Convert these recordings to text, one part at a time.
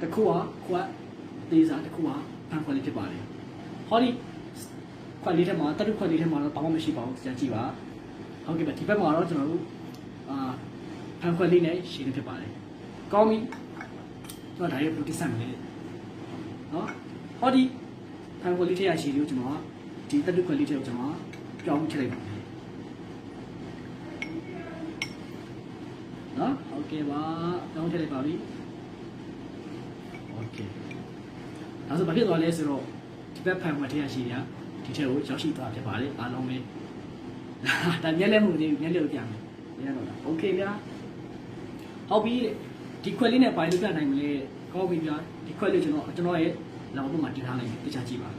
တခုကခွက်သေးစားတခုကဖန်ခွက်လေးဖြစ်ပါတယ်ဟောဒီခွက်လေးထဲမှာတတုခွက်လေးထဲမှာတော့ဘာမှမရှိပါဘူးကြာကြည့်ပါဟုတ်ကဲ့ပါဒီဘက်မှာတော့ကျွန်တော်တို့ဖန်ခွက်လေးနဲ့ရှည်လေးဖြစ်ပါတယ်ကောင်းပြီကျွန်တော်ဒါရုပ်ပြုတ်ဆက်မယ်နော်ဟောဒီဖန်ခွက်လေးထဲရရှည်လေးကိုကျွန်တော်ဒီတတုခွက်လေးထဲကိုကျွန်တော်ပြောင်းထည့်လိုက်ပါနော်โอเคပါပြောင်းထည့်လိုက်ပါပြီโอเคဒါဆိုဘာဖြစ်သွားလဲဆိုတော့ဒီဘက်ဖန်ခွက်ထဲရရှည်ရဒီထဲကိုရောက်ရှိသွားဖြစ်ပါတယ်အားလုံးပဲဒါမျက်လက်မှုတွေမျက်လက်ကိုပြမယ်ရတော့လားโอเคဗျာဟုတ်ပြီဒီခွက်လေးနဲ့ပိုင်းလို့ပြနိုင်မလဲကောင်းပြီဗျာဒီခွက်လေးကျွန်တော်ရဲ့လောင်ပုံမှာတင်ထားလိုက်တခြားကြည့်ပါ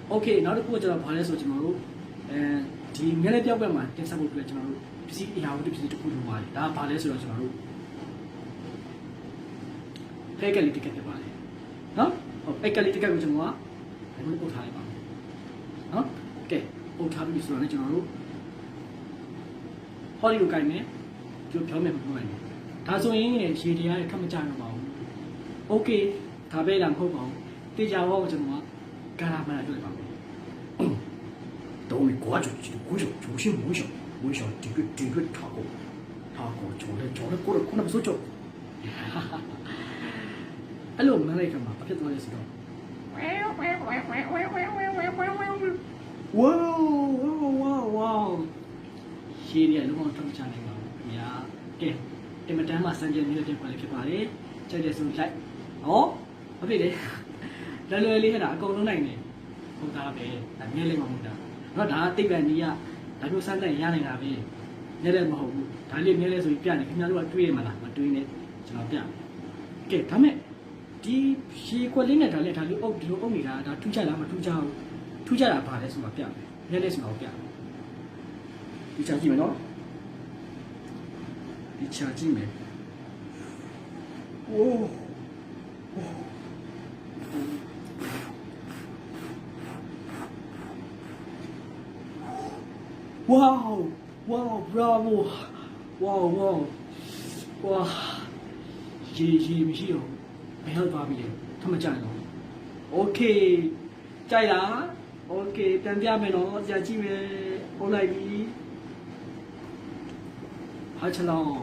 โอเคနောက်တစ်ခုကျွန်တော်ဘာလဲဆိုကျွန်တော်တို့ဒီမျက်လက်ပြောက်ဘက်မှာတင်ဆက်ဖို့အတွက်ကျွန်တော်တို့ပစ္စည်းအရာဝတ္ထုပစ္စည်းတစ်ခုလိုပါတယ်ဒါဘာလဲဆိုတော့ကျွန်တော်တို့ဖက်ကလေးတစ်ကက်ဖြစ်ပါတယ်နော်ဟုတ်ဖက်ကလေးတစ်ကက်ကိုကျွန်တော်ကဒီလိုပို့ထားလိုက်ပါနော်ကဲပို့ထားပြီဆိုတော့လည်းကျွန်တော်တို့ဟောဒီကိုကြိုင်မယ်ကျိုးဖြောင်းမယ်ပြောလိုက်မယ်ဒါဆိုရင်ရေတရားရဲ့ခက်မကြတော့ပါဘူးโอเคဒါပဲလားမဟုတ်ပါဘူးတေချာဟောကျွန်တော်ကကာလာမလာတွေ့ပါမယ်等你刮出去，刮出就是我想这个他过找来过来过那不说叫，哎喽，我们来干嘛？把片子拿来试试。哇！谢谢你帮我这么讲那个，呀，给，这么咱们3件你就点过来去把的，这点收来，哦，不对的，来来来，那搞弄来呢，好大呗，那面来嘛好大。နော်ဒါတိတ်ပံကြီးကဒါမျိုးစမ်းတဲ့ရနိုင်တာပဲညက်လည်းမဟုတ်ဘူးဒါလေးမြဲလဲဆိုပြီးပြနေခင်ဗျားတို့ကတွေးရမှာလားမတွေးနဲ့ကျွန်တော်ပြကဲဒါမဲ့ဒီရှည်ခွက်လေးနဲ့ဒါလည်းဒါလိုအုပ်ဒီလိုအုပ်နေတာဒါထူးခြားလားမထူးခြားဘူးထူးခြားတာဘာလဲဆိုတော့ပြမယ်ညက်လဲဆိုတော့ပြဒီချာကြည့်မယ်နော်ဒီချာကြည့်မယ်โอ้wow bravo wow ရေမရှိတော့ဘယ်တော့သွားပြီလဲထမကြိုက်တော့ okay ကြိုက်လား okay ပြန်ပြမယ်နော်ကြာကြည့်မယ်ဟုတ်လိုက်ပြီဟာချလောင်း